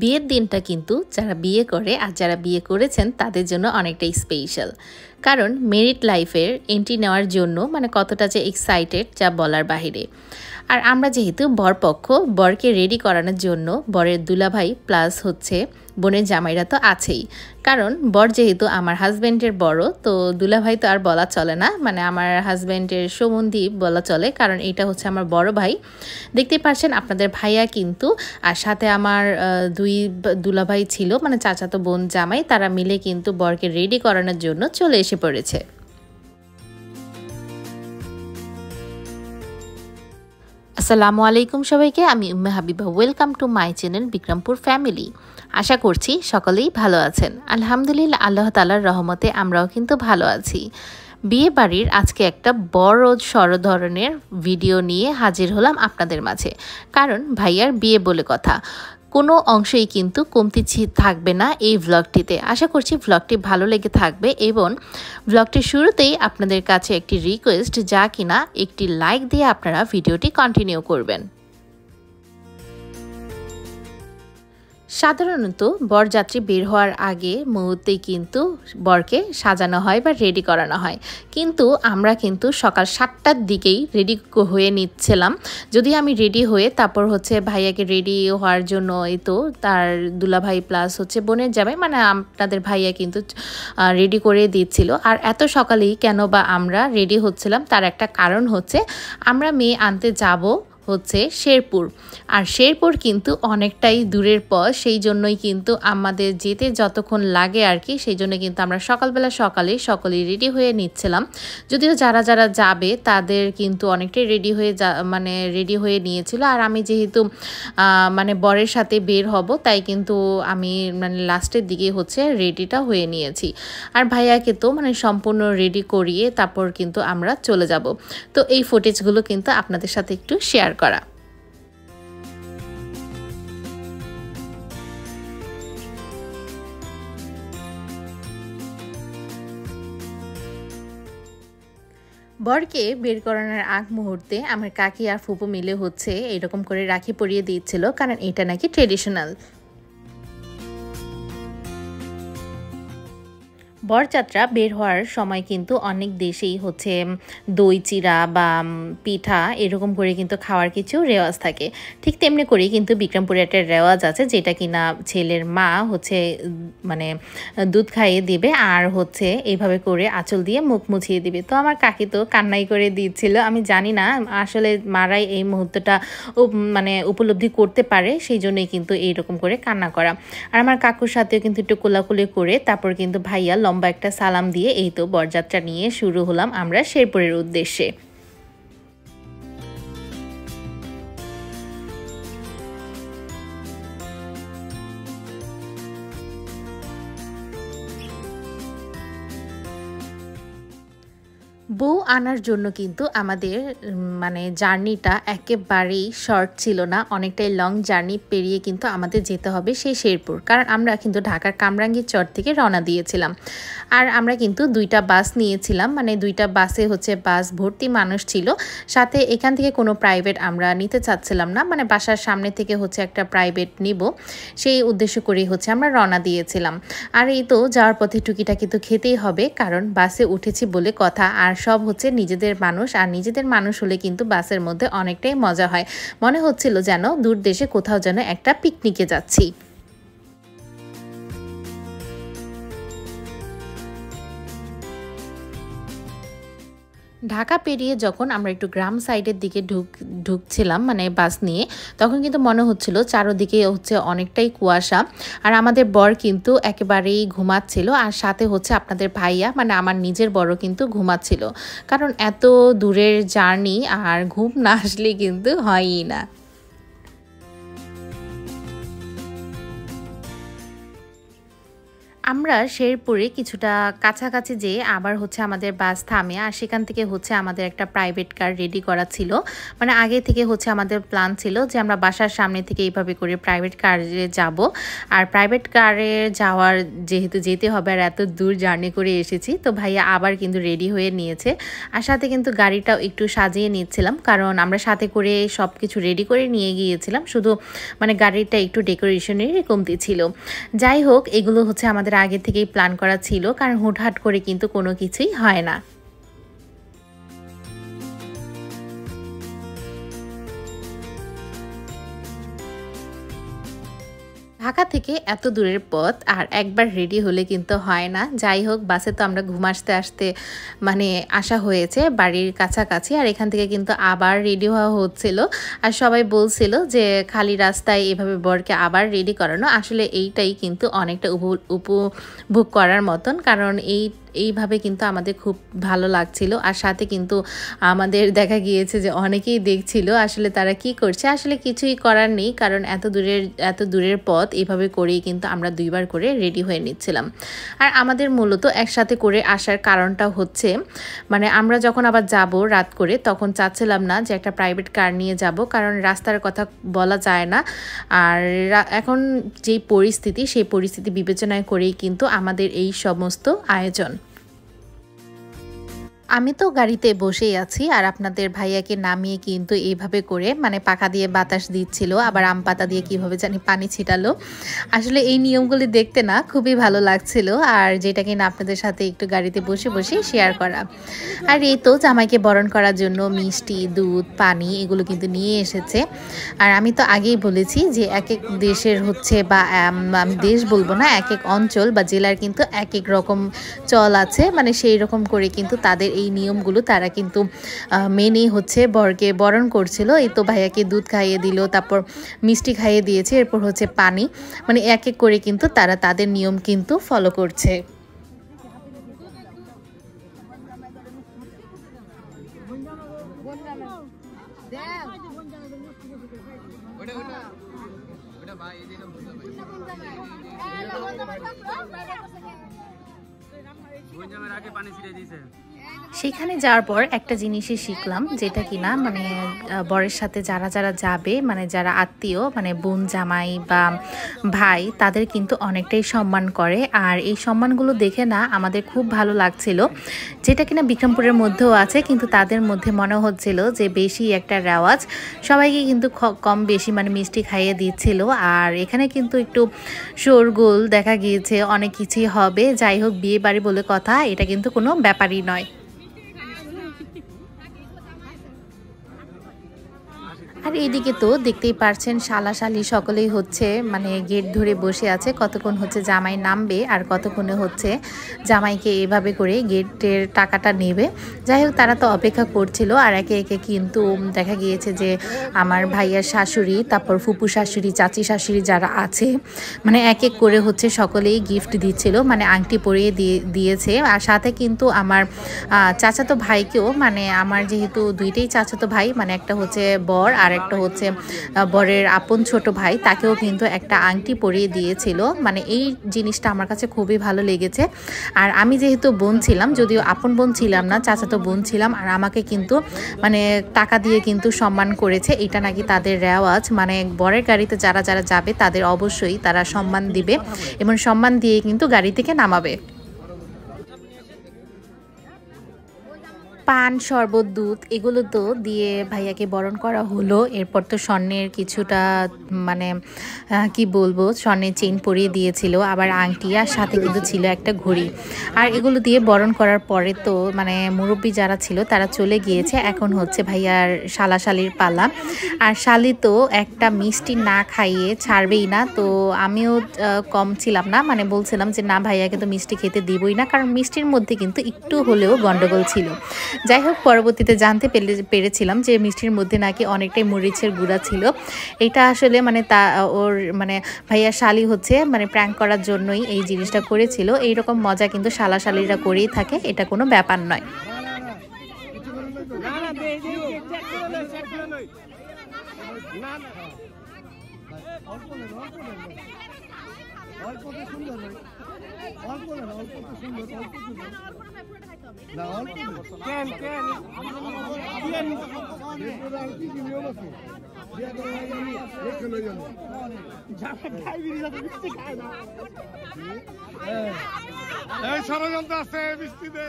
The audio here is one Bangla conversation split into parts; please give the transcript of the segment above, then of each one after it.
বিয়ের দিনটা কিন্তু যারা বিয়ে করে আর যারা বিয়ে করেছেন তাদের জন্য অনেকটাই স্পেশাল। কারণ মেরিড লাইফের এন্ট্রি নেওয়ার জন্য কতটা যে এক্সাইটেড যা বলার বাহিরে। আর আমরা যেহেতু বরপক্ষ, বরকে রেডি করানোর জন্য বরের দুলাভাই প্লাস বোনের জামাইরা তো আছেই। কারণ বর যেহেতু আমার হাজব্যান্ডের বড়, তো দুলাভাই তো আর বলা চলে না, আমার হাজব্যান্ডের সম্বন্ধী বলা চলে, কারণ এটা আমার বড় ভাই। দেখতে পাচ্ছেন আপনাদের ভাইয়া কিন্তু, আর সাথে আমার দুই দুলাভাই ছিল, চাচাতো বোন জামাই, তারা মিলে কিন্তু বরকে রেডি করানোর জন্য চলে এসে পড়েছে। আসসালামু আলাইকুম সবাইকে, আমি Umme Habiba. Welcome to my channel Bikrampur family. আশা করছি সকলেই ভালো আছেন। আলহামদুলিল্লাহ, আল্লাহ তাআলার রহমতে আমরাও কিন্তু ভালো আছি। বিয়ে বাড়ির আজকে একটা বড় সড় ধরনের ভিডিও নিয়ে হাজির হলাম আপনাদের মাঝে। কারণ ভাইয়ার বিয়ে বলে কথা, কোনো অংশেই কিন্তু কমতি থাকবে না এই ভ্লগটিতে। আশা করছি ভ্লগটি ভালো লেগে থাকবে এবং ভ্লগটির শুরুতেই আপনাদের কাছে একটি রিকোয়েস্ট, যা কিনা একটি লাইক দিয়ে আপনারা ভিডিওটি কন্টিনিউ করবেন। সাধারণত বরযাত্রী বের হওয়ার আগে মুহূর্তেই কিন্তু বরকে সাজানো হয় বা রেডি করানো হয়, কিন্তু আমরা কিন্তু সকাল 7টার দিকেই রেডি হয়ে নিচ্ছিলাম। যদি আমি রেডি হয়ে তারপর ভাইয়াকে রেডি হওয়ার জন্য এই তো তার দুলাভাই প্লাস বোনের জামাই আপনাদের ভাইয়া কিন্তু রেডি করে দিচ্ছিল। আর এত সকালেই কেন বা আমরা রেডি হচ্ছিলাম, তার একটা কারণ আমরা মেয়ে আনতে যাব শেরপুর। আর শেরপুর কিন্তু অনেকটাই দূরের পথ, সেই জন্যই কিন্তু আমাদের যেতে যতক্ষণ লাগে আর কি, সেই জন্য কিন্তু আমরা সকালবেলা সকলেই রেডি হয়ে নিচ্ছিলাম। যদিও যারা যারা যাবে তাদের কিন্তু অনেকটাই রেডি হয়ে নিয়েছিল। আর আমি যেহেতু বরের সাথে বের হব, তাই কিন্তু আমি লাস্টের দিকে রেডিটা হয়ে নিয়েছি। আর ভাইয়াকে তো সম্পূর্ণ রেডি করিয়ে তারপর কিন্তু আমরা চলে যাব। তো এই ফুটেজগুলো কিন্তু আপনাদের সাথে একটু শেয়ার করা। বরকে বের করানোর আগ মুহূর্তে আমার কাকি আর ফুপু মিলে এরকম করে রাখি পরিয়ে দিচ্ছিল, কারণ এটা নাকি ট্রেডিশনাল। বরযাত্রা বের হওয়ার সময় কিন্তু অনেক দেশেই দই চিরা বা পিঠা এরকম করে কিন্তু খাওয়ার কিছু রেওয়াজ থাকে। ঠিক তেমনি করেই কিন্তু বিক্রমপুরে একটা রেওয়াজ আছে, যেটা কিনা ছেলের মা দুধ খাইয়ে দিবে আর এইভাবে করে আঁচল দিয়ে মুখ মুছিয়ে দিবে। তো আমার কাকি তো কান্নাই করে দিচ্ছিল। আমি জানি না আসলে মারাই এই মুহূর্তটা উপলব্ধি করতে পারে, সেই জন্যই কিন্তু এইরকম করে কান্না করা। আর আমার কাকুর সাথেও কিন্তু একটু কোলাকুলি করে তারপর কিন্তু ভাইয়া লম্বা একটা সালাম দিয়ে এই তো বরযাত্রা নিয়ে শুরু হলাম আমরা শেরপুরের উদ্দেশ্যে। বউ আনার জন্য কিন্তু আমাদের জার্নিটা একেবারেই শর্ট ছিল না, অনেকটাই লং জার্নি পেরিয়ে কিন্তু আমাদের যেতে হবে সেই শেরপুর। কারণ আমরা কিন্তু ঢাকার কামরাঙ্গীর চর থেকে রওনা দিয়েছিলাম। আর আমরা কিন্তু দুইটা বাস নিয়েছিলাম, দুইটা বাসে বাস ভর্তি মানুষ ছিল। সাথে এখান থেকে কোনো প্রাইভেট আমরা নিতে চাচ্ছিলাম না, বাসার সামনে থেকে একটা প্রাইভেট নিব, সেই উদ্দেশ্য করেই আমরা রওনা দিয়েছিলাম। আর এই তো যাওয়ার পথে টুকিটাকি তো খেতেই হবে, কারণ বাসে উঠেছি বলে কথা। আর সব নিজেদের মানুষ, আর নিজেদের মানুষ হলে কিন্তু বাসের মধ্যে অনেকটাই মজা হয়। মনে হচ্ছিল যেন দূর দেশে কোথাও যেন একটা পিকনিকে যাচ্ছি। ঢাকা পেরিয়ে যখন আমরা একটু গ্রাম সাইডের দিকে ঢুকছিলাম বাস নিয়ে, তখন কিন্তু মনে হচ্ছিল চারদিকে অনেকটাই কুয়াশা। আর আমাদের বর কিন্তু একেবারেই ঘুমাচ্ছিল, আর সাথে আপনাদের ভাইয়া আমার নিজের বড় কিন্তু ঘুমাচ্ছিল। কারণ এত দূরের জার্নি আর ঘুম না আসলে কিন্তু হয়ই না। আমরা শেরপুরে কিছুটা কাছাকাছি যেয়ে আবার হচ্ছে আমাদের বাস থামে, আর সেখান থেকে হচ্ছে আমাদের একটা প্রাইভেট কার রেডি করা ছিল। মানে আগে থেকে হচ্ছে আমাদের প্ল্যান ছিল যে আমরা বাসার সামনে থেকে এইভাবে করে প্রাইভেট কারে যাব। আর প্রাইভেট কারে যাওয়ার যেহেতু যেতে হবে আর এত দূর জার্নি করে এসেছি, তো ভাইয়া আবার কিন্তু রেডি হয়ে নিয়েছে। আর সাথে কিন্তু গাড়িটাও একটু সাজিয়ে নিচ্ছিলাম, কারণ আমরা সাথে করে সব কিছু রেডি করে নিয়ে গিয়েছিলাম, শুধু মানে গাড়িটা একটু ডেকোরেশনের কমতি ছিল। যাই হোক, এগুলো হচ্ছে আমাদের আগে থেকেই প্ল্যান করা ছিল, কারণ হুটহাট করে কিন্তু কোনো কিছুই হয় না। ঢাকা থেকে এত দূরের পথ আর একবার রেডি হলে কিন্তু হয় না। যাই হোক, বাসে তো আমরা ঘুম আসতে আসতে মানে আসা হয়েছে বাড়ির কাছাকাছি, আর এখান থেকে কিন্তু আবার রেডি হওয়া হচ্ছিল। আর সবাই বলছিল যে খালি রাস্তায় এভাবে বরকে আবার রেডি করানো, আসলে এইটাই কিন্তু অনেকটা উপভোগ করার মতন, কারণ এইভাবে কিন্তু আমাদের খুব ভালো লাগছিল। আর সাথে কিন্তু আমাদের দেখা গিয়েছে যে অনেকেই দেখছিল আসলে তারা কি করছে। আসলে কিছুই করার নেই, কারণ এত দূরের পথ এভাবে করেই কিন্তু আমরা দুইবার করে রেডি হয়ে নিচ্ছিলাম। আর আমাদের মূলত একসাথে করে আসার কারণটা হচ্ছে, মানে আমরা যখন আবার যাব রাত করে, তখন চাচ্ছিলাম না যে একটা প্রাইভেট কার নিয়ে যাব, কারণ রাস্তার কথা বলা যায় না। আর এখন যেই পরিস্থিতি, সেই পরিস্থিতি বিবেচনায় করেই কিন্তু আমাদের এই সমস্ত আয়োজন। আমি তো গাড়িতে বসেই আছি, আর আপনাদের ভাইয়াকে নামিয়ে কিন্তু এইভাবে করে মানে পাখা দিয়ে বাতাস দিচ্ছিল, আবার আম পাতা দিয়ে কিভাবে জানি পানি ছিটালো। আসলে এই নিয়মগুলি দেখতে না খুবই ভালো লাগছিল, আর যেটা কিনা আপনাদের সাথে একটু গাড়িতে বসে বসে শেয়ার করা। আর এই তো জামাইকে বরণ করার জন্য মিষ্টি, দুধ, পানি এগুলো কিন্তু নিয়ে এসেছে। আর আমি তো আগেই বলেছি যে এক এক দেশের হচ্ছে, বা আমি দেশ বলবো না, এক এক অঞ্চল বা জেলার কিন্তু এক এক রকম চল আছে, মানে সেই রকম করে কিন্তু তাদের এই নিয়মগুলো তারা কিন্তু মেনে হচ্ছে বরকে বরণ করছিল। এই তো ভাইয়াকে দুধ খাইয়ে দিল, তারপর মিষ্টি খাইয়ে দিয়েছে, এরপর হচ্ছে পানি, মানে এক এক করে কিন্তু তারা তাদের নিয়ম কিন্তু ফলো করছে। সেখানে যাওয়ার পর একটা জিনিসই শিখলাম, যেটা কিনা মানে বরের সাথে যারা যারা যাবে, মানে যারা আত্মীয়, মানে বোন, জামাই বা ভাই, তাদের কিন্তু অনেকটাই সম্মান করে। আর এই সম্মানগুলো দেখে না আমাদের খুব ভালো লাগছিল, যেটা কিনা বিক্রমপুরের মধ্যেও আছে, কিন্তু তাদের মধ্যে মনে হচ্ছিল যে বেশি একটা রেওয়াজ। সবাইকে কিন্তু কম বেশি মানে মিষ্টি খাইয়ে দিচ্ছিল। আর এখানে কিন্তু একটু শোরগোল দেখা গিয়েছে, অনেক কিছুই হবে। যাই হোক, বিয়ে বাড়ি বলে কথা, এটা কিন্তু কোনো ব্যাপারই নয়। আর এইদিকে তো দেখতেই পারছেন শালাশালি সকলেই হচ্ছে মানে গেট ধরে বসে আছে, কতক্ষণ হচ্ছে জামাই নামবে আর কতক্ষণে হচ্ছে জামাইকে এভাবে করে গেটের টাকাটা নেবে। যাই হোক, তারা তো অপেক্ষা করছিল। আর একে একে কিন্তু দেখা গিয়েছে যে আমার ভাইয়ার শাশুড়ি, তারপর ফুপু শাশুড়ি, চাচি শাশুড়ি যারা আছে, মানে এক এক করে হচ্ছে সকলেই গিফট দিচ্ছিল, মানে আংটি পরিয়ে দিয়েছে। আর সাথে কিন্তু আমার চাচাতো ভাইকেও, মানে আমার যেহেতু দুইটাই চাচাতো ভাই, মানে একটা হচ্ছে বর আর একটা হচ্ছে বরের আপন ছোট ভাই, তাকেও কিন্তু একটা আংটি পরিয়ে দিয়েছিল। মানে এই জিনিসটা আমার কাছে খুবই ভালো লেগেছে। আর আমি যেহেতু বোন ছিলাম, যদিও আপন বোন ছিলাম না, চাচাতো বোন ছিলাম, আর আমাকে কিন্তু মানে টাকা দিয়ে কিন্তু সম্মান করেছে। এটা নাকি তাদের রেওয়াজ, মানে বরের গাড়িতে যারা যারা যাবে তাদের অবশ্যই তারা সম্মান দিবে, এবং সম্মান দিয়ে কিন্তু গাড়ি থেকে নামাবে। পান, শরবত, দুধ এগুলো তো দিয়ে ভাইয়াকে বরণ করা হলো। এরপর তো স্বর্ণের কিছুটা মানে কি বলবো, স্বর্ণের চেইন পরিয়ে দিয়েছিল, আবার আংটি, আর সাথে কিন্তু ছিল একটা ঘড়ি। আর এগুলো দিয়ে বরণ করার পরে তো মানে মুরব্বী যারা ছিল তারা চলে গিয়েছে, এখন হচ্ছে ভাইয়ার শালাশালির পালা। আর শালি তো একটা মিষ্টি না খাইয়ে ছাড়বেই না। তো আমিও কম ছিলাম না, মানে বলছিলাম যে না, ভাইয়াকে তো মিষ্টি খেতে দিবই না, কারণ মিষ্টির মধ্যে কিন্তু একটু হলেও গন্ডগোল ছিল। যাই হোক, পরবর্তীতে জানতে পেরেছিলাম যে মিষ্টির মধ্যে নাকি অনেকটাই মরিচের গুঁড়া ছিল। এটা আসলে মানে ওর মানে ভাইয়া শালি হচ্ছে মানে প্র্যাঙ্ক করার জন্যই এই জিনিসটা করেছিল। এইরকম মজা কিন্তু শালাশালিরা করেই থাকে, এটা কোনো ব্যাপার নয়। ষড়যন্ত্র আছে বৃষ্টিতে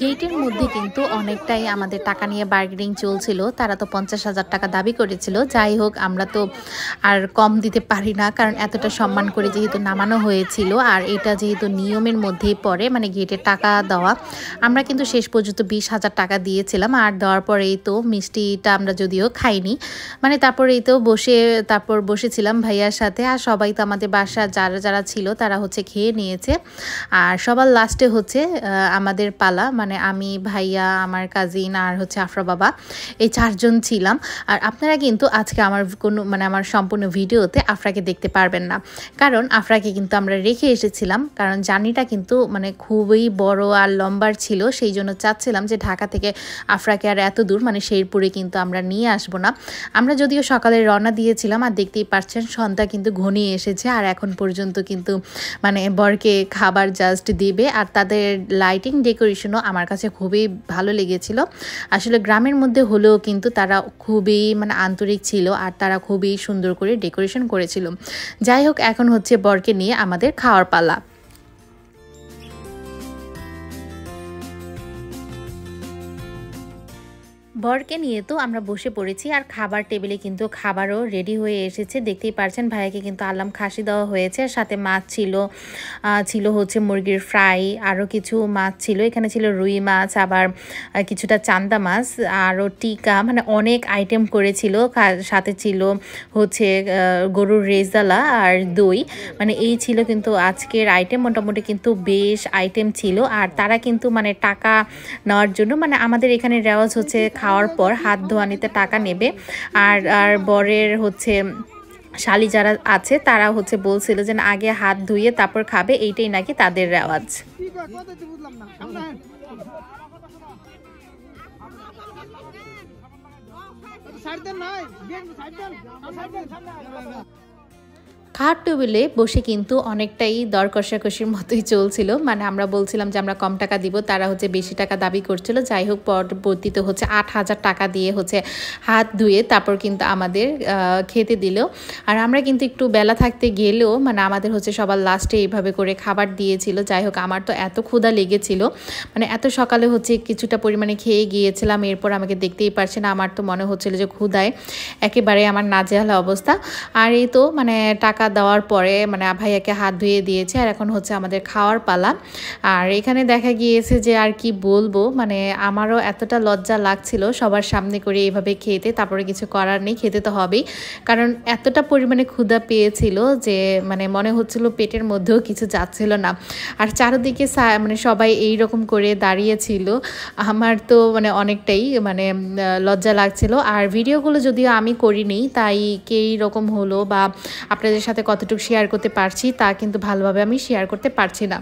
গেটের মধ্যে কিন্তু অনেকটাই আমাদের টাকা নিয়ে বার্গেনিং চলছিল। তারা তো 50,000 টাকা দাবি করেছিল। যাই হোক, আমরা তো আর কম দিতে পারি না, কারণ এতটা সম্মান করে যেহেতু নামানো হয়েছিল, আর এটা যেহেতু নিয়মের মধ্যেই পড়ে, মানে গেটের টাকা দেওয়া। আমরা কিন্তু শেষ পর্যন্ত 20,000 টাকা দিয়েছিলাম। আর দেওয়ার পরেই তো মিষ্টিটা আমরা যদিও খাইনি, মানে তারপরেই তো বসেছিলাম ভাইয়ার সাথে। আর সবাই তো আমাদের বাসা যারা ছিল তারা হচ্ছে খেয়ে নিয়েছে। আর সবার লাস্টে হচ্ছে আমাদের পালা, মানে আমি, ভাইয়া, আমার কাজিন আর হচ্ছে আফরা বাবা, এই 4 জন ছিলাম। আর আপনারা কিন্তু আজকে আমার সম্পূর্ণ ভিডিওতে আফরাকে দেখতে পারবেন না, কারণ আফরাকে কিন্তু আমরা রেখে এসেছিলাম, কারণ জার্নিটা কিন্তু মানে খুবই বড় আর লম্বার ছিল। সেই জন্য চাচ্ছিলাম যে ঢাকা থেকে আফরাকে আর এত দূর মানে শেরপুরে কিন্তু আমরা নিয়ে আসবো না। আমরা যদিও সকালে রওনা দিয়েছিলাম, আর দেখতেই পাচ্ছেন সন্ধ্যা কিন্তু ঘনিয়ে এসেছে, আর এখন পর্যন্ত কিন্তু মানে বরকে খাবার জাস্ট দিবে। আর তাদের লাইটিং ডেকোরেশনও আমার কাছে খুবই ভালো লেগেছিল। আসলে গ্রামের মধ্যে হলেও কিন্তু তারা খুবই মানে আন্তরিক ছিল, আর তারা খুবই সুন্দর করে ডেকোরেশন করেছিল। যাই হোক, এখন হচ্ছে বরকে নিয়ে আমাদের খাওয়ার পালা। বরকে নিয়ে তো আমরা বসে পড়েছি, আর খাবার টেবিলে কিন্তু খাবারও রেডি হয়ে এসেছে। দেখতেই পারছেন ভাইয়াকে কিন্তু আলাম খাসি দেওয়া হয়েছে, আর সাথে মাছ ছিল হচ্ছে মুরগির ফ্রাই, আরও কিছু মাছ ছিল। এখানে ছিল রুই মাছ, আবার কিছুটা চান্দা মাছ, আরও টিকা, মানে অনেক আইটেম করেছিল। সাথে ছিল হচ্ছে গরুর রেজালা আর দই, মানে এই ছিল কিন্তু আজকের আইটেম। মোটামুটি কিন্তু বেশ আইটেম ছিল। আর তারা কিন্তু মানে টাকা নেওয়ার জন্য, মানে আমাদের এখানে রেওয়াজ হচ্ছে খাওয়ার পর হাত ধোয়ানিতে টাকা নেবে। আর বরের হচ্ছে শালি যারা আছে তারা হচ্ছে বলছিল যে আগে হাত ধুয়ে তারপর খাবে, এইটাই নাকি তাদের রেওয়াজ। খাওয়ার টেবিলে বসে কিন্তু অনেকটাই দর কষাকষির মতোই চলছিল। মানে আমরা বলছিলাম যে আমরা কম টাকা দিব, তারা হচ্ছে বেশি টাকা দাবি করছিল। যাই হোক, পরবর্তীতে হচ্ছে 8,000 টাকা দিয়ে হচ্ছে হাত ধুয়ে তারপর কিন্তু আমাদের খেতে দিল। আর আমরা কিন্তু একটু বেলা থাকতে গেলেও মানে আমাদের হচ্ছে সবার লাস্টে এইভাবে করে খাবার দিয়েছিল। যাই হোক, আমার তো এত ক্ষুধা লেগেছিল, মানে এত সকালে হচ্ছে কিছুটা পরিমাণে খেয়ে গিয়েছিলাম। এরপর আমাকে দেখতেই পারছেন, আমার তো মনে হচ্ছিল যে ক্ষুধায় একেবারে আমার নাজেহাল অবস্থা। আর এই তো মানে টাকা দেওয়ার পরে মানে ভাইয়াকে হাত ধুয়ে দিয়েছে, আর এখন হচ্ছে আমাদের খাওয়ার পালা। আর এখানে দেখা গিয়েছে যে আর কি বলবো, মানে আমারও এতটা লজ্জা লাগছিল সবার সামনে করে এইভাবে খেতে। তারপরে কিছু করার নেই, খেতে তো হবেই, কারণ এতটা পরিমাণে ক্ষুধা পেয়েছিল যে মানে মনে হচ্ছিল পেটের মধ্যেও কিছু যাচ্ছিল না। আর চারিদিকে মানে সবাই এই রকম করে দাঁড়িয়েছিল। আমার তো মানে অনেকটাই মানে লজ্জা লাগছিল। আর ভিডিওগুলো যদিও আমি করিনি, তাই কে রকম হলো বা আপনাদের সাথে কতটুকু শেয়ার করতে পারছি তা কিন্তু ভালোভাবে আমি শেয়ার করতে পারছি না।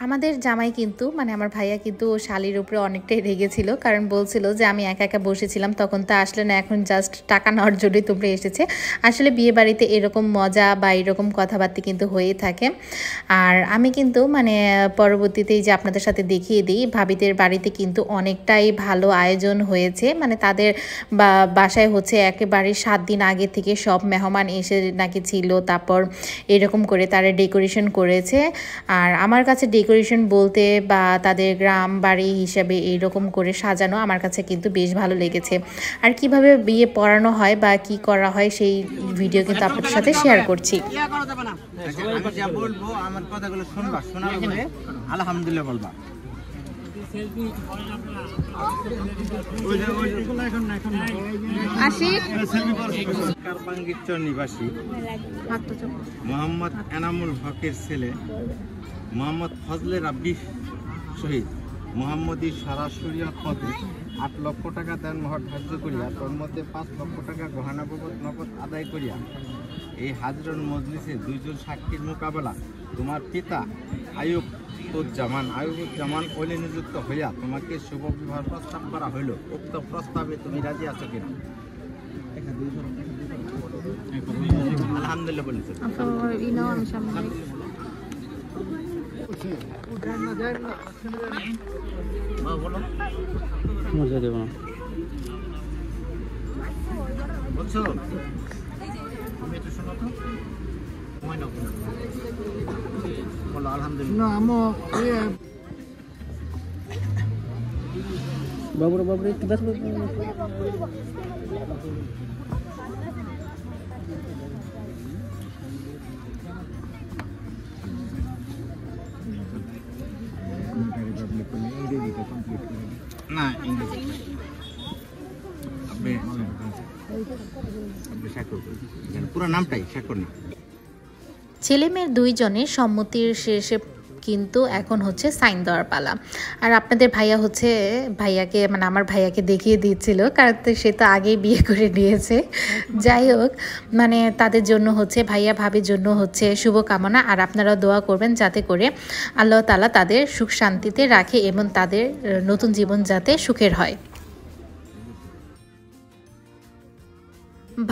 আমাদের জামাই কিন্তু মানে আমার ভাইয়া কিন্তু শালির উপরে অনেকটাই রেগেছিল, কারণ বলছিল যে আমি একা একা বসেছিলাম, তখন তো আসলে না, এখন জাস্ট টাকা নেওয়ার জন্যই তোমরা এসেছে। আসলে বিয়ে বাড়িতে এরকম মজা বা এরকম কথাবার্তা কিন্তু হয়ে থাকে। আর আমি কিন্তু মানে পরবর্তীতেই যে আপনাদের সাথে দেখিয়ে দিই, ভাবিদের বাড়িতে কিন্তু অনেকটাই ভালো আয়োজন হয়েছে। মানে তাদের বাসায় হচ্ছে একেবারে 7 দিন আগে থেকে সব মেহমান এসে নাকি ছিল, তারপর এরকম করে তারা ডেকোরেশন করেছে। আর আমার কাছে ডেকোরেশন বলতে বা তাদের গ্রাম বাড়ি হিসাবে এইরকম করে সাজানো আমার কাছে কিন্তু বেশ ভালো লেগেছে। আর কিভাবে বিয়ে পড়ানো হয় বা কি করা হয় সেই ভিডিও কিন্তু আপনাদের সাথে শেয়ার করছি। আমার কথাগুলো শুনবা, শোনার পরে আলহামদুলিল্লাহ বলবা। কারপাঙ্গির নিবাসী মোহাম্মদ এনামুল হকের ছেলে মোহাম্মদ ফজলে রাব্বি শহীদ মোহাম্মদী সরাসরিয়া পদে 8 লক্ষ টাকা দেন মহৎ ধার্য করিয়া, তোর মধ্যে 5 লক্ষ টাকা গহনা নগদ আদায় করিয়া এই হাজরন মজলিসে 2 জন সাক্ষীর মোকাবেলা তোমার পিতা আইয়ুবুজ্জামান ওলি নিযুক্ত হইয়া তোমাকে শুভ বিবাহ প্রস্তাব করা হইল, উক্ত প্রস্তাবে তুমি রাজি আছো কিনা? আলহামদুলিল্লাহ বলেছে। বলছো তুমি একটু শোনো তো, বলো আলহামদুলিল্লাহ। বাবুরা একটু ব্যস্ত। না ইংরেজি আপনি স্বাক্ষর করুন, পুরো নামটাই স্বাক্ষর নিন। ছেলে মেয়ের দুইজনের সম্মতির শেষে কিন্তু এখন হচ্ছে সাইন দেওয়ার পালা। আর আপনাদের ভাইয়া হচ্ছে ভাইয়াকে মানে আমার ভাইয়াকে দেখিয়ে দিচ্ছিল, কারণ সে তো আগেই বিয়ে করে নিয়েছে। যাই হোক, মানে তাদের জন্য হচ্ছে ভাইয়া ভাবির জন্য হচ্ছে শুভকামনা, আর আপনারাও দোয়া করবেন যাতে করে আল্লাহ তাআলা তাদের সুখ শান্তিতে রাখে এবং তাদের নতুন জীবন যাতে সুখের হয়।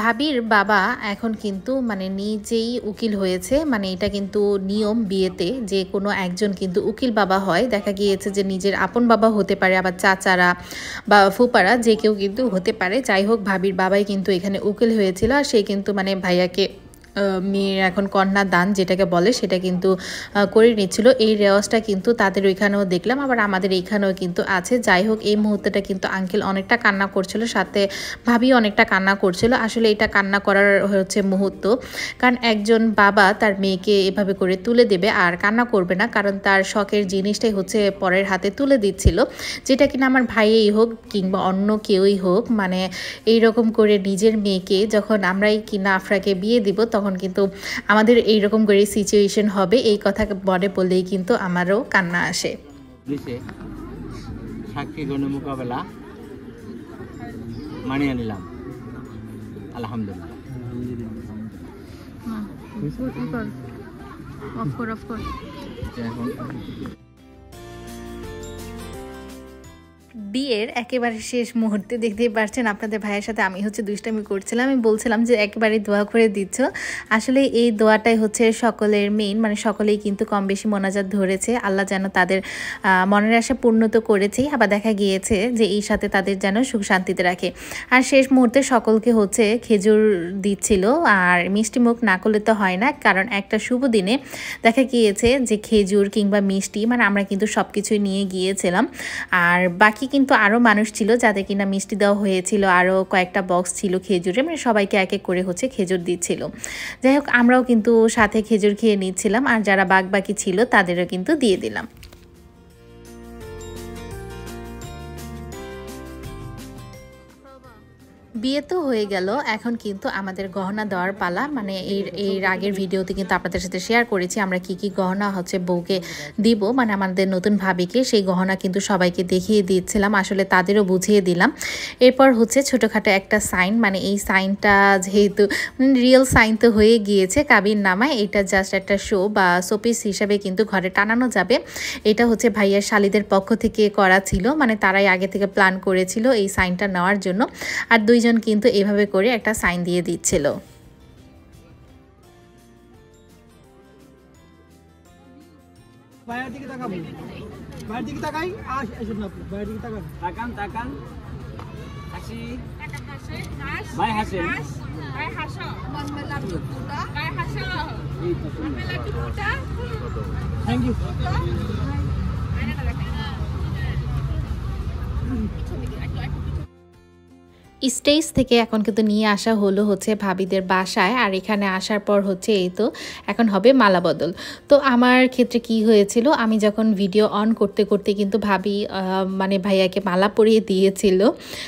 ভাবির বাবা এখন কিন্তু মানে নিজেই উকিল হয়েছে, মানে এটা কিন্তু নিয়ম বিয়েতে যে কোনো একজন কিন্তু উকিল বাবা হয়। দেখা গিয়েছে যে নিজের আপন বাবা হতে পারে, আবার চাচারা বা ফুপারা যে কেউ কিন্তু হতে পারে। যাই হোক, ভাবির বাবাই কিন্তু এখানে উকিল হয়েছিল, আর সে কিন্তু মানে ভাইয়াকে মেয়ের এখন কন্যা দান যেটাকে বলে সেটা কিন্তু করে নিচ্ছিল। এই রেওয়াজটা কিন্তু তাদের ওইখানেও দেখলাম, আবার আমাদের এইখানেও কিন্তু আছে। যাই হোক, এই মুহূর্তটা কিন্তু আঙ্কেল অনেকটা কান্না করছিল, সাথে ভাবি অনেকটা কান্না করছিল। আসলে এটা কান্না করার হচ্ছে মুহূর্ত, কারণ একজন বাবা তার মেয়েকে এভাবে করে তুলে দেবে আর কান্না করবে না, কারণ তার শখের জিনিসটাই হচ্ছে পরের হাতে তুলে দিচ্ছিল, যেটা কিনা আমার ভাইয়েই হোক কিংবা অন্য কেউই হোক, মানে এইরকম করে নিজের মেয়েকে যখন আমরাই কিনা আফরাকে বিয়ে দিব তখন কিন্তু আমাদের এইরকম করে সিচুয়েশন হবে। এই কথা মনে পড়লেই কিন্তু আমারও কান্না আসে। সাক্ষী গণের মোকাবেলা মানিয়ে নিলাম, আলহামদুলিল্লাহ। বিয়ের একেবারে শেষ মুহূর্তে দেখতেই পারছেন আপনাদের ভাইয়ের সাথে আমি হচ্ছে দুষ্টামি করছিলাম। আমি বলছিলাম যে একেবারে দোয়া করে দিচ্ছ। আসলে এই দোয়াটাই হচ্ছে সকলের মেইন, মানে সকলেই কিন্তু কম বেশি মোনাজাত ধরেছে, আল্লাহ যেন তাদের মনের আশা পূর্ণ তো করেছেই, আবার দেখা গিয়েছে যে এই সাথে তাদের যেন সুখ শান্তিতে রাখে। আর শেষ মুহূর্তে সকলকে হচ্ছে খেজুর দিচ্ছিল, আর মিষ্টি মুখ না করলে তো হয় না, কারণ একটা শুভ দিনে দেখা গিয়েছে যে খেজুর কিংবা মিষ্টি মানে আমরা কিন্তু সব কিছুই নিয়ে গিয়েছিলাম। আর বাকি কিন্তু আরও মানুষ ছিল যাদের কিনা মিষ্টি দেওয়া হয়েছিল, আরও কয়েকটা বক্স ছিল খেজুরে, মানে সবাইকে এক এক করে হচ্ছে খেজুর দিচ্ছিল। যাই হোক, আমরাও কিন্তু সাথে খেজুর খেয়ে নিচ্ছিলাম, আর যারা বাকি ছিল তাদেরও কিন্তু দিয়ে দিলাম। বিয়ে তো হয়ে গেল, এখন কিন্তু আমাদের গহনা দেওয়ার পালা। মানে এর আগের ভিডিওতে কিন্তু আপনাদের সাথে শেয়ার করেছি আমরা কি কি গহনা হচ্ছে বউকে দিব, মানে আমাদের নতুন ভাবিকে সেই গহনা কিন্তু সবাইকে দেখিয়ে দিচ্ছিলাম, আসলে তাদেরও বুঝিয়ে দিলাম। এরপর হচ্ছে ছোটোখাটো একটা সাইন, মানে এই সাইনটা যেহেতু রিয়েল সাইন তো হয়ে গিয়েছে কাবির নামায়, এটা জাস্ট একটা শো বা শোপিস হিসাবে কিন্তু ঘরে টানানো যাবে। এটা হচ্ছে ভাইয়ার শালিদের পক্ষ থেকে করা ছিল, মানে তারাই আগে থেকে প্ল্যান করেছিল এই সাইনটা নেওয়ার জন্য, আর দুইজন কিন্তু এভাবে করে একটা সাইন দিয়ে দিচ্ছিল। বাইরের দিকে তাকাবো, বাইরের দিকে তাকাই, আসুন আপনি বাইরের দিকে তাকান, তাকান তাকান, হাসি, ভাই হাসে, ভাই হাসো, মন মেলা টুকুটা, ভাই হাসো, মন মেলা টুকুটা, থ্যাংক ইউ। স্টেজ থেকে এখন কিন্তু নিয়ে আসা হলো হচ্ছে ভাবিদের বাসায়, আর এখানে আসার পর হচ্ছে এই তো এখন হবে মালা বদল। তো আমার ক্ষেত্রে কি হয়েছিল, আমি যখন ভিডিও অন করতে করতে কিন্তু ভাবি মানে ভাইয়াকে মালা পরিয়ে দিয়েছিল।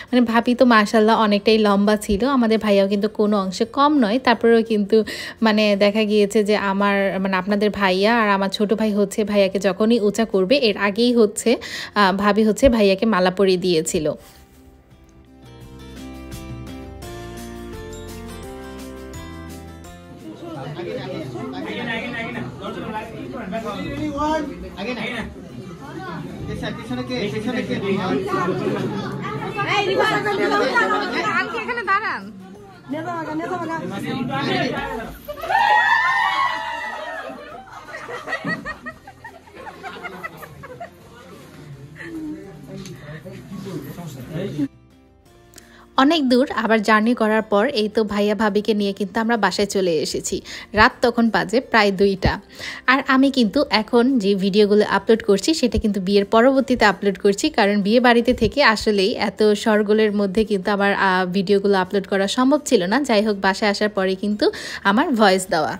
মানে ভাবি তো মাশাল্লাহ অনেকটাই লম্বা ছিল, আমাদের ভাইয়াও কিন্তু কোনো অংশে কম নয়, তারপরেও কিন্তু মানে দেখা গিয়েছে যে আমার মানে আপনাদের ভাইয়া আর আমার ছোট ভাই হচ্ছে ভাইয়াকে যখনই উঁচা করবে এর আগেই হচ্ছে ভাবি হচ্ছে ভাইয়াকে মালা পরিয়ে দিয়েছিল। আগে এখানে দাঁড়ান। অনেক দূর আবার জার্নি করার পর এই তো ভাইয়া ভাবিকে নিয়ে কিন্তু আমরা বাসায় চলে এসেছি। রাত তখন বাজে প্রায় 2টা। আর আমি কিন্তু এখন যে ভিডিওগুলো আপলোড করছি সেটা কিন্তু বিয়ের পরবর্তীতে আপলোড করছি, কারণ বিয়ে বাড়িতে থেকে আসলেই এত শহরগুলোর মধ্যে কিন্তু আমার ভিডিওগুলো আপলোড করা সম্ভব ছিল না। যাই হোক, বাসায় আসার পরে কিন্তু আমার ভয়েস দেওয়া।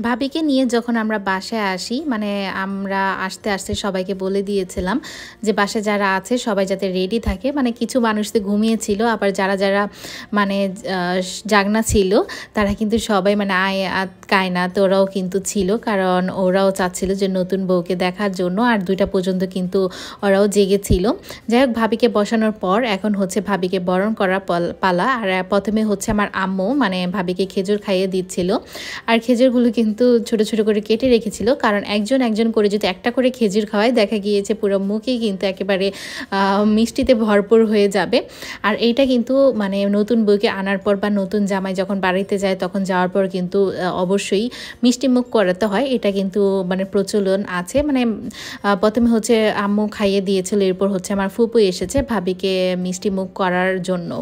ভাবিকে নিয়ে যখন আমরা বাসায় আসি, মানে আমরা আসতে আসতে সবাইকে বলে দিয়েছিলাম যে বাসায় যারা আছে সবাই যাতে রেডি থাকে। মানে কিছু মানুষ তো ঘুমিয়েছিল, আবার যারা মানে জাগনা ছিল তারা কিন্তু সবাই মানে কায়নাত ওরাও কিন্তু ছিল, কারণ ওরাও চাচ্ছিল যে নতুন বউকে দেখার জন্য। আর 2টা পর্যন্ত কিন্তু ওরাও জেগেছিল। যাই হোক, ভাবিকে বসানোর পর এখন হচ্ছে ভাবিকে বরণ করার পালা। আর প্রথমে হচ্ছে আমার আম্মু মানে ভাবিকে খেজুর খাইয়ে দিচ্ছিল। আর খেজুরগুলো কিন্তু ছোট ছোট করে কেটে রেখেছিল, কারণ একজন করে যদি একটা করে খেজুর খাওয়ায় দেখা গিয়েছে পুরো মুখেই কিন্তু একেবারে মিষ্টিতে ভরপুর হয়ে যাবে। আর এইটা কিন্তু মানে নতুন বউকে আনার পর বা নতুন জামাই যখন বাড়িতে যায় তখন যাওয়ার পর কিন্তু অবশ্যই মিষ্টি মুখ করাতে হয়। এটা কিন্তু মানে প্রচলন আছে। মানে প্রথমে হচ্ছে আম্মু খাইয়ে দিয়েছিল, এরপর হচ্ছে আমার ফুপু এসেছে ভাবিকে মিষ্টি মুখ করার জন্য।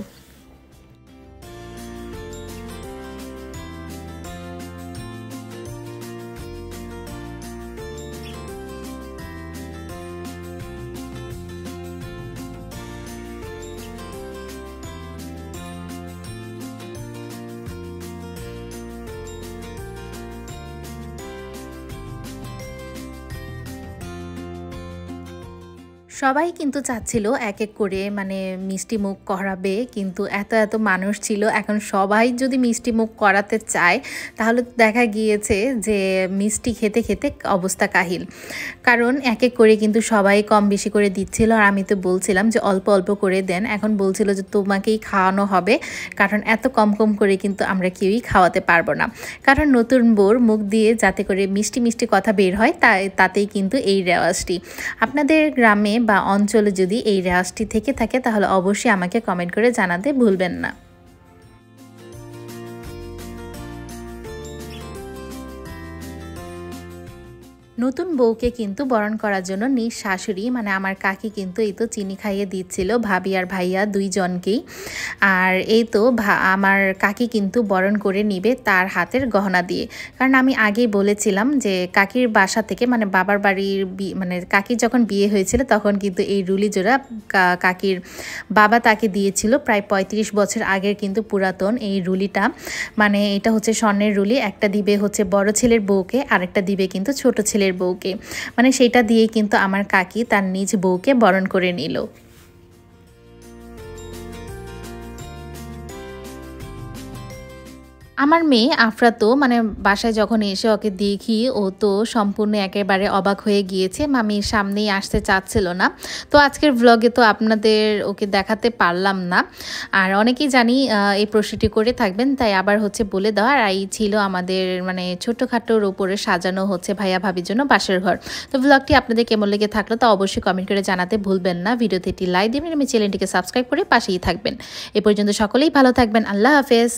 সবাই কিন্তু চাচ্ছিল এক এক করে মানে মিষ্টি মুখ করাবে, কিন্তু এত মানুষ ছিল। এখন সবাই যদি মিষ্টি মুখ করাতে চায় তাহলে দেখা গিয়েছে যে মিষ্টি খেতে খেতে অবস্থা কাহিল, কারণ এক এক করে কিন্তু সবাই কম বেশি করে দিচ্ছিল। আর আমি তো বলছিলাম যে অল্প অল্প করে দেন। এখন বলছিল যে তোমাকেই খাওয়ানো হবে, কারণ এত কম করে কিন্তু আমরা কেউই খাওয়াতে পারবো না। কারণ নতুন বউর মুখ দিয়ে যাতে করে মিষ্টি মিষ্টি কথা বের হয় তাতেই কিন্তু এই রেওয়াজটি। আপনাদের গ্রামে বা অঞ্চলে যদি এই রেওয়াজটি থেকে থাকে তাহলে অবশ্যই আমাকে কমেন্ট করে জানাতে ভুলবেন না। নতুন বউকে কিন্তু বরণ করার জন্য নিজ শাশুড়ি মানে আমার কাকি কিন্তু এই তো চিনি খাইয়ে দিচ্ছিল ভাবি আর ভাইয়া দুইজনকেই। আর এই তো আমার কাকি কিন্তু বরণ করে নিবে তার হাতের গহনা দিয়ে, কারণ আমি আগেই বলেছিলাম যে কাকির বাসা থেকে মানে বাবার বাড়ির মানে কাকির যখন বিয়ে হয়েছিল তখন কিন্তু এই রুলি জোড়া কাকির বাবা তাকে দিয়েছিল। প্রায় 35 বছর আগের কিন্তু পুরাতন এই রুলিটা, মানে এটা হচ্ছে স্বর্ণের রুলি। একটা দিবে হচ্ছে বড় ছেলের বউকে, আরেকটা দিবে কিন্তু ছোট ছেলের বউকে। মানে সেটা দিয়ে কিন্তু আমার কাকি তার নিজ বউকে বরণ করে নিল। আমার মেয়ে আফরা তো মানে বাসায় যখন এসে ওকে দেখি ও তো সম্পূর্ণ একেবারে অবাক হয়ে গিয়েছে, মামির সামনেই আসতে চাচ্ছিল না। তো আজকের ব্লগে তো আপনাদের ওকে দেখাতে পারলাম না। আর অনেকেই জানি এই প্রশ্নটি করে থাকবেন, তাই আবার হচ্ছে বলে দেওয়া। আর এই ছিল আমাদের মানে ছোটোখাটোর উপরে সাজানো হচ্ছে ভাইয়া ভাবির জন্য বাসর ঘর। তো ব্লগটি আপনাদের কেমন লেগে থাকলো তা অবশ্যই কমেন্ট করে জানাতে ভুলবেন না। ভিডিওতে একটি লাইক দিবেন, আমি চ্যানেলটিকে সাবস্ক্রাইব করে পাশেই থাকবেন। এ পর্যন্ত সকলেই ভালো থাকবেন। আল্লাহ হাফেজ।